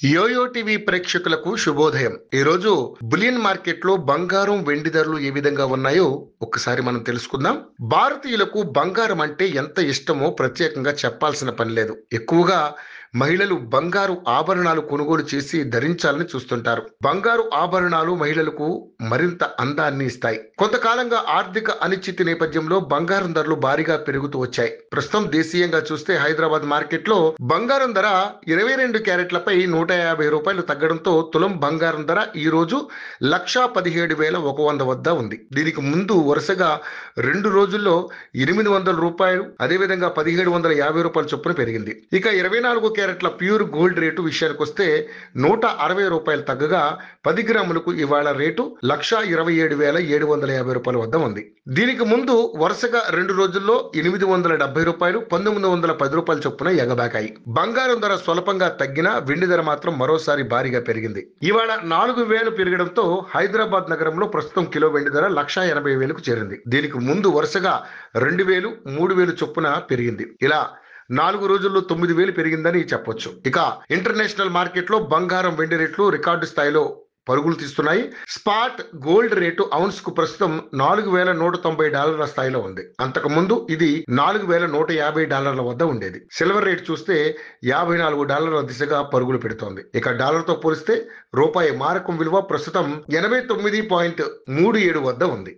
Yo-yo TV ప్రేక్షకులకు శుభోదయం. ఈరోజు బులియన్ మార్కెట్లో బంగారం వెండి ధరలు ఏ విధంగా ఉన్నాయో ఒక్కసారి మనం తెలుసుకుందాం. భారతీయులకు బంగారం అంటే ఎంత ఇష్టమో ప్రత్యేకంగా చెప్పాల్సిన పని లేదు. ఎక్కువగా మహిళలు బంగారు ఆభరణాలు కొనుగోలు చేసి ధరించాలని చూస్తుంటారు. బంగారు ఆభరణాలు మహిళలకు మరింత అందాన్ని ఇస్తాయి. కొంతకాలంగా ఆర్థిక అనిశ్చితి నేపథ్యంలో బంగారం ధరలు భారీగా పెరుగుతూ వచ్చాయి. ప్రస్తుతం దేశీయంగా చూస్తే హైదరాబాద్ మార్కెట్లో బంగారం ధర 22 క్యారెట్లపై ₹150 తగ్గడంతో తులం బంగారం ధర ఈ రోజు 1,17,100 వద్ద ఉంది. దీనికి ముందు వరుసగా 2 రోజుల్లో ₹800, అదేవిధంగా ₹1,750 చొప్పున పెరిగింది. ఇక 24 క్యారెట్ల ప్యూర్ గోల్డ్ రేటు విషయానికి వస్తే ₹160 తగ్గగా 10 గ్రాములకు ఇవాళ రేటు ₹1,27,750 వద్ద ఉంది. దీనికి ముందు వరుసగా 2 రోజుల్లో ₹870, ₹1,910 చొప్పున ఎగబాకాయి. బంగారం ధర స్వల్పంగా తగ్గినా వెండి ధర మాత్రం మరోసారి భారీగా పెరిగింది. ఇవాళ 4,000 పెరగడంతో హైదరాబాద్ నగరంలో ప్రస్తుతం కిలో వెండి ధర 1,80,000కు చేరింది. దీనికి ముందు వరుసగా 2,000, 3,000 చొప్పున పెరిగింది. ఇలా 4 రోజుల్లో 9,000 పెరిగిందని చెప్పొచ్చు. ఇక ఇంటర్నేషనల్ మార్కెట్లో బంగారం వెండి రేట్లు రికార్డు స్థాయిలో పరుగులు తీస్తున్నాయి. స్పాట్ గోల్డ్ రేటు ఔన్స్ కు ప్రస్తుతం $4,190 స్థాయిలో ఉంది. అంతకు ముందు ఇది $4,150 వద్ద ఉండేది. సిల్వర్ రేట్ చూస్తే $54 దిశగా పరుగులు పెడుతోంది. ఇక డాలర్ తో పోలిస్తే రూపాయి మారకం విలువ ప్రస్తుతం 89.37 వద్ద ఉంది.